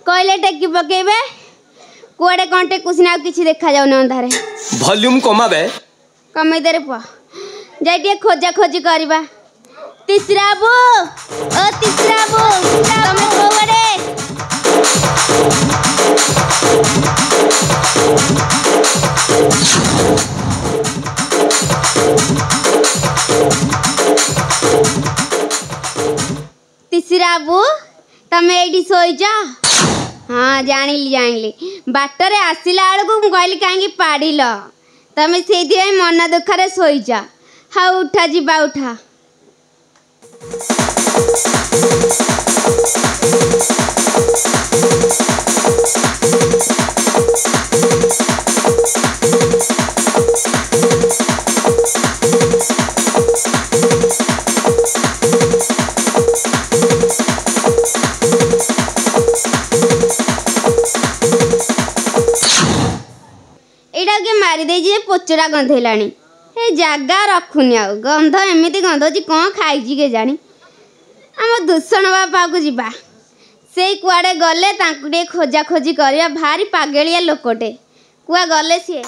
कहले टेकी पकेबे कुआडे कौन टेकुसिना किसी देखा जाउन अंधारे वॉल्यूम कमाबे कमे दे रे पुआ जाई खोजा खोजी करबा तीसरा बो ओ तीसरा बो तमे कोवडे तीसरा बो तमे एडी सोई जा हाँ जानिली बाटर आसला बेलू कहली कहीं पाड़िल तमें से मन दुखरे शोचा हाँ उठा जीवा उठा मारी दे पोचरा गंधेला जगह रखुनि आ गंध एमती गंध अच्छी कौन खाई के जानी आम दूषण बापा को जीवा से कुआडे गले तांकुटे खोजा खोजी करवा भारी पागेलिया लोकटे कुआ गले सी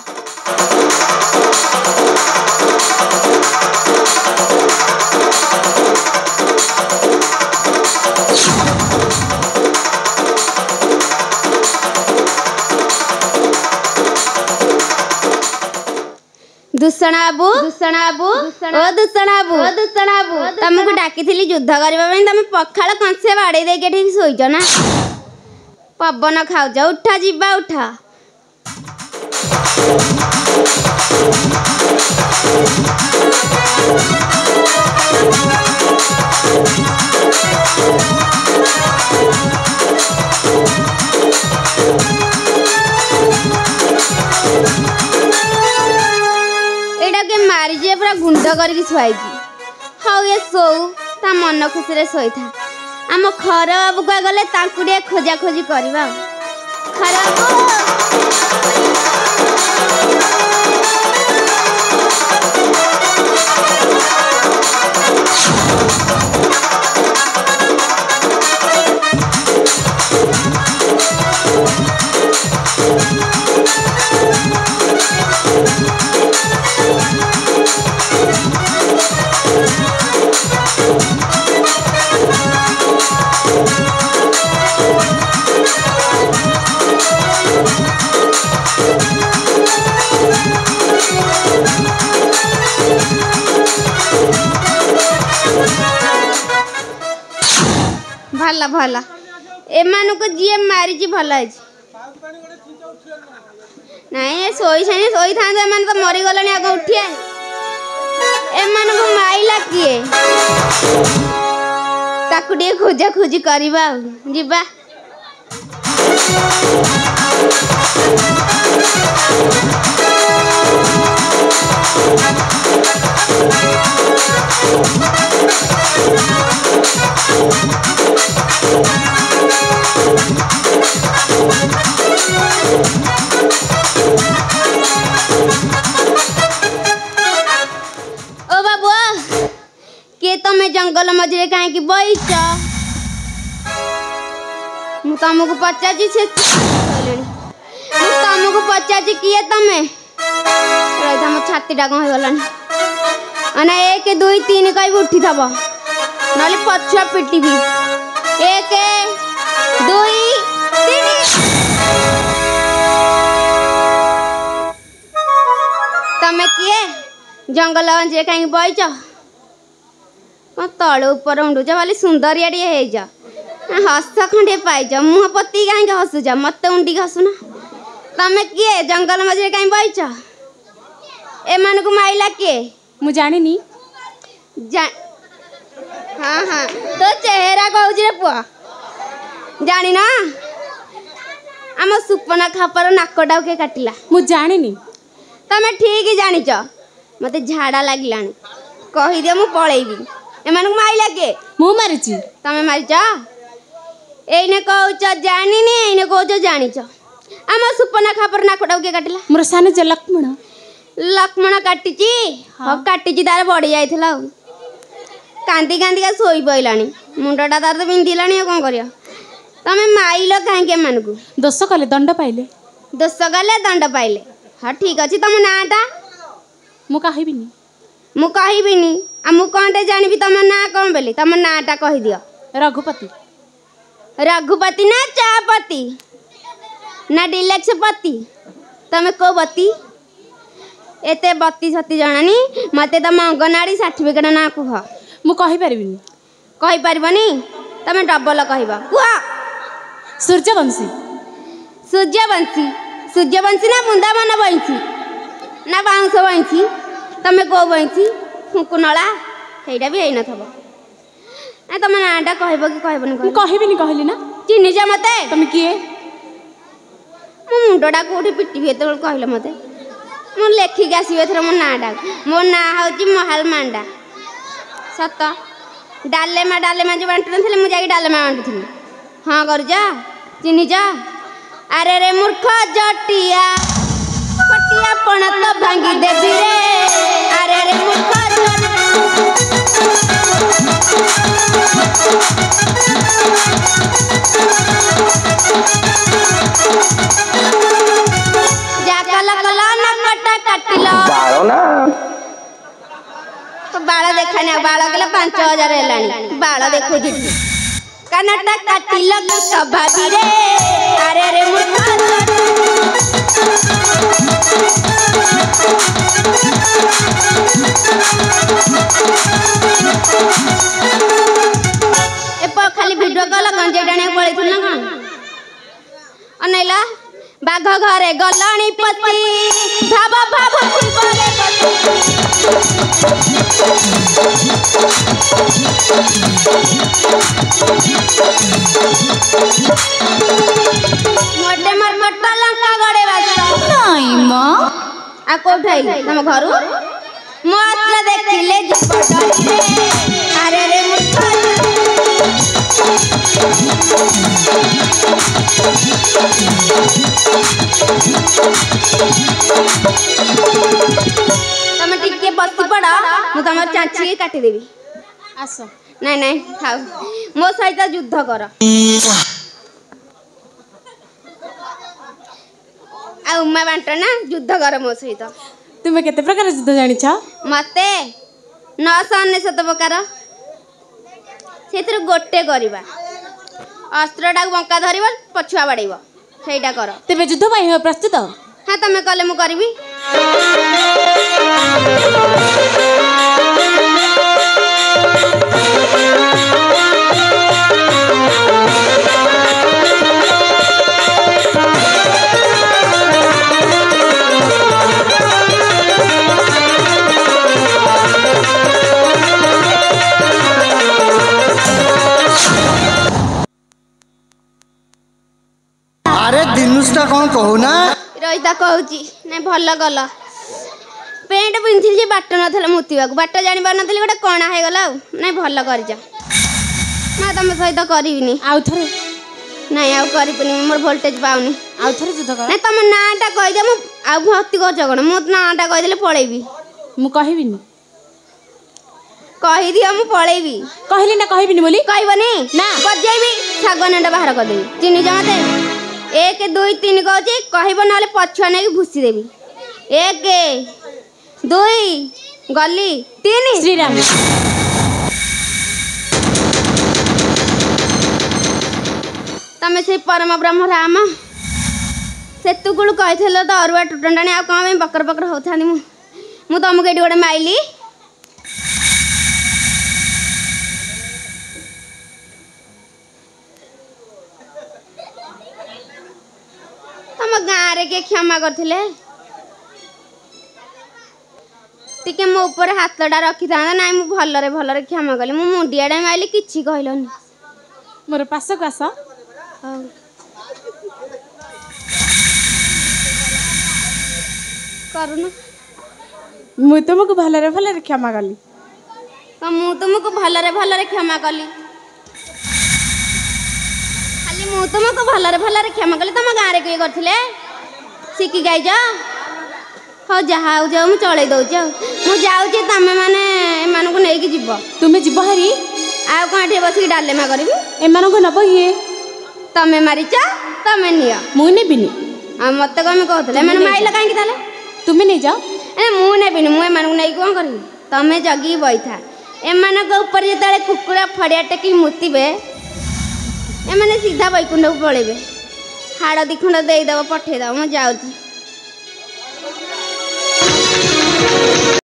दूषणाबू तुमको डाकी युद्ध करने तुम पखाड़ कंसे बाड़े दे ठीक शोच ना पवन खाऊच उठा जीवा उठा मारी जे पूरा गुंड करके शुआई हाँ ये शो ता मन खुशी शोई था आम खर बाबू को गले खोजा खोजी करवा भला भला एमान को जी मारी भल नहीं शोई शोई था तो मरी गले आग उठिए एमान को माइला किए ताकू टे खोजा खोजी करवा जीवा ओ बाबू के तमे जंगल मझे कहीं बईच मु तुमको पचाची से तुमको पचाची किए तमे रही मो छातीटा कौन होगलानी अना 1 2 3 कह उठी थब ना पछुआ पिटी भी 1 2 3 तमे किए जंगल जे कहीं बईच तले ऊपर उंडुच वाली सुंदरिया टे हस खंडे पाइज मुह पति कहीं हसुच मत उंडी हसुना तमे किए जंगल मझे कहीं बईच एमान को माइला किए मु जानिनी हाँ हाँ तो चेहरा कहूँ रे पुआ जानी ना आम सुपना खापर नाकटा के काटिला मु जानिनी तमे ठीक जानिच मते झाड़ा लागिलानी कहीदे मु पलैबी एमान को माइला के मु मारिची तमे मारिच एने कहूच जानिनी एने कहूच जानिच आम सुपना खापर नाकटा के काटिला मोर सान जे लक्ष्मण लक्ष्मण काटिची हाँ काटिची तार बढ़ी जाइथिला कांदी कांदी का सोई पइलानी मुंडटा तार तो बिंधिलानी कौन करिया ତମେ ମାଇଲ କାହିଁକି ଏମାନଙ୍କୁ? ଦୋଷ କଲେ ଦଣ୍ଡ ପାଇଲେ। ଦୋଷ କଲେ ଦଣ୍ଡ ପାଇଲେ। ହଁ ଠିକ୍ ଅଛି। ତମ ନାଁଟା? ମୁଁ କହିବିନି। ମୁଁ କହିବିନି। ଆଉ ମୁଁ କ'ଣଟେ ଜାଣିବି ତମ ନାଁ କ'ଣ ବୋଲି? ତମ ନାଁଟା କହିଦିଅ। ରଘୁପତି। ରଘୁପତି ନା ଚାପତି ନା ଡିଲେକ୍ସ ପତି? ତମେ କେଉଁ ବତି? ଏତେ ବତି ସତି ଜଣାନି। ମୋତେ ତମ ଅଙ୍ଗନବାଡ଼ି ସାର୍ଟିଫିକେଟ୍ ନାଁ କୁହ। ମୁଁ କହିପାରିବିନି। କହିପାରିବନି? ତମେ ଡବଲ କହିବ। କୁହ। ସୂର୍ଯ୍ୟବଂଶୀ। ସୂର୍ଯ୍ୟବଂଶୀ? ସୂର୍ଯ୍ୟବଂଶୀ ନା ବୃନ୍ଦାବନ ବଇଁଶୀ ନା ବାଉଁଶ ବଇଁଶୀ? ତମେ କେଉଁ ବଇଁଶୀ? ଫୁଙ୍କୁନଳା? ସେଇଟା ବି ହେଇନଥିବ। ତମ ନାଁଟା କହିବ କି କହିବନି? ମୁଁ କହିବିନି କହିଲି ନା। ଚିହ୍ନିଛ ମୋତେ? ତମେ କିଏ? ମୋ ମୁଣ୍ଡଟା କେଉଁଠି ପିଟିବି ଏତେବେଳକୁ କହିଲ ମୋତେ। ମୁଁ ଲେଖିକି ଆସିବି ଏଥର ମୋ ନାଁଟା। ମୋ ନାଁ ହେଉଛି ମହାଲ ମାଣ୍ଡା। ସତ। ଡାଲେମା ଯେଉଁ ବାଣ୍ଟୁ ନଥିଲେ ମୁଁ ଯାଇକି ଡାଲେମା ବାଣ୍ଟୁଥିଲି। ହଁ କରୁଛ? ଚିହ୍ନିଛ? ଆରେ ରେ ମୂର୍ଖ ଜଟିଆ ପଟିଆ ପଣ ତ ଭାଙ୍ଗି ଦେବି ରେ। ଆରେ ରେ ମୂର୍ଖ ବାଳ ଦେଖାନି। ବାଳ କଲେ 5000 ହେଲାଣି। ବାଳ ଦେଖୁଛି କାନଟା କାଟିଲ ସ୍ୱଭାବିରେ। ଆରେ ରେ ମୂର୍ଖ ଖାଲି ଭିଡ଼ିଓ କଲ ଗଞ୍ଜେଇ ଟାଣିବାକୁ ପଳେଇଥିଲୁ ନା କ'ଣ? ଅନେଇଲା ବାଘ ଘରେ ଗଲଣି ପତି ଭାବ ଭାବ ଫୁଲରେ ମୋଟେ ମର୍ମଟ ଲଙ୍କା ଗଡ଼େ ବାସ ନାଇଁ ମ। ଆଉ କୋଉଠି ଆଇଲି? ତମ ଘରୁ? ମୋ ଅସ୍ତ୍ର ଦେଖିଲେ ଯିବ ଡରିରେ। ଆରେ ରେ ମୂର୍ଖ ତମେ ଟିକେ ବସି ପଡ଼। ମୁଁ ତମର ଚାଞ୍ଚିକି କାଟିଦେବି। ଆସ। ନାଇଁ ନାଇଁ ଥାଉ। ମୋ ସହିତ ଯୁଦ୍ଧ କର। ଆଉ ଉମା ବାଣ୍ଟ ନା ଯୁଦ୍ଧ କର ମୋ ସହିତ। ତୁମେ କେତେ ପ୍ରକାର ଯୁଦ୍ଧ ଜାଣିଛ? ମୋତେ 999 ପ୍ରକାର। ସେଥିରୁ ଗୋଟେ କରିବା। ଅସ୍ତ୍ରଟାକୁ ବଙ୍କା ଧରିବ, ପଛୁଆ ବାଡ଼େଇବ। ସେଇଟା କର। ତେବେ ଯୁଦ୍ଧ ପାଇଁ ପ୍ରସ୍ତୁତ? ହଁ ତମେ କଲେ ମୁଁ କରିବି। ଆରେ ଦିନୁଷଟା କ'ଣ କହୁନା? ରହିତା କହୁଛି। ନାଇଁ ଭଲ କଲ। ପ୍ୟାଣ୍ଟ ପିନ୍ଧିଥିଲି ଯେ ବାଟ ନଥିଲା ମୁତିବାକୁ। ବାଟ ଜାଣିପାରୁନଥିଲି, ଗୋଟେ କଣା ହେଇଗଲା ଆଉ। ନାଇଁ ଭଲ କରିଛ। ନା ତମ ସହିତ କରିବିନି। ଆଉ ଥରେ? ନାଇଁ ଆଉ କରିବିନି। ମୋର ଭୋଲ୍ଟେଜ ପାଉନି। ଆଉ ଥରେ ଯୁଦ୍ଧ କର। ନାଇଁ ତମ ନାଁଟା କହିଦିଅ। ମୁଁ ଆଉ ଭକ୍ତି କରୁଛ କ'ଣ? ମୋ ନାଁଟା କହିଦେଲେ ପଳେଇବି। ମୁଁ କହିବିନି। କହିଦିଅ ମୁଁ ପଳେଇବି। କହିଲି ନା କହିବିନି ବୋଲି? କହିବନି? ନା। ବଜେଇବି। ଶାଗୁଆନଟା ବାହାର କରିଦେବି। ଚିହ୍ନିଛ ମୋତେ? 1 2 3 କହୁଛି କହିବ, ନହେଲେ ପଛୁଆ ନେଇକି ଭୁସି ଦେବି। 1 2 ଗଲି 3। ଶ୍ରୀରାମ। ତମେ ସେଇ ପରମ ବ୍ରହ୍ମ ରାମ ସେତୁକୁଳୁ କହିଥିଲ ତ ଅରୁଆ ଟୁଟଣ୍ଡାଣି। ଆଉ କ'ଣ ପାଇଁ ବକର ବକର ହଉଥାନ୍ତି? ମୁଁ ତମକୁ ଏଠି ଗୋଟେ ମାଇଲି। ତମ ଗାଁରେ କିଏ କ୍ଷମା କରିଥିଲେ? ଟିକେ ମୋ ଉପରେ ହାତଟା ରଖିଥାନ୍ତା। ନାଇଁ ମୁଁ ଭଲରେ ଭଲରେ କ୍ଷମା କଲି। ମୁଁ ମୁଣ୍ଡିଆଟା ମାଇଲି, କିଛି କହିଲନି। ମୋର ପାଶକୁ ଆସ। ହଉ କରୁନ। ମୁଁ ତୁମକୁ ଭଲରେ ଭଲରେ କ୍ଷମା କଲି। ମୁଁ ତୁମକୁ ଭଲରେ ଭଲରେ କ୍ଷମା କଲି। ଖାଲି ମୁଁ ତୁମକୁ ଭଲରେ ଭଲରେ କ୍ଷମା କଲି। ତମ ଗାଁରେ କିଏ କରିଥିଲେ? ଶିଖି ଗାଇଛ? ହଉ ଯାହା ହଉ ଯାଉ, ମୁଁ ଚଳେଇ ଦେଉଛି। ଆଉ ମୁଁ ଯାଉଛି, ତମେ ମାନେ ଏମାନଙ୍କୁ ନେଇକି ଯିବ। ତୁମେ ଯିବ ହାରି? ଆଉ କ'ଣ ଏଠି ବସିକି ଡାଲେମା କରିବି? ଏମାନଙ୍କୁ ନେବ ଇଏ? तमे मारिच तमे नियो ମୁଁ ନେବିନି आ मते कमी कहतले एमन माइला काहे ताले ତୁମେ ନେଇଯାଅ ए मु नेबिनी मु एमानकु नै कोन करबी तमे जगी बैठा एमानक ऊपर जेताले कुकुरा फड़िया टेकी मुतिबे एमाने सीधा बैकुंठ को पळेबे हाड़ दिखंड देई दब पठेई दब मु जाउची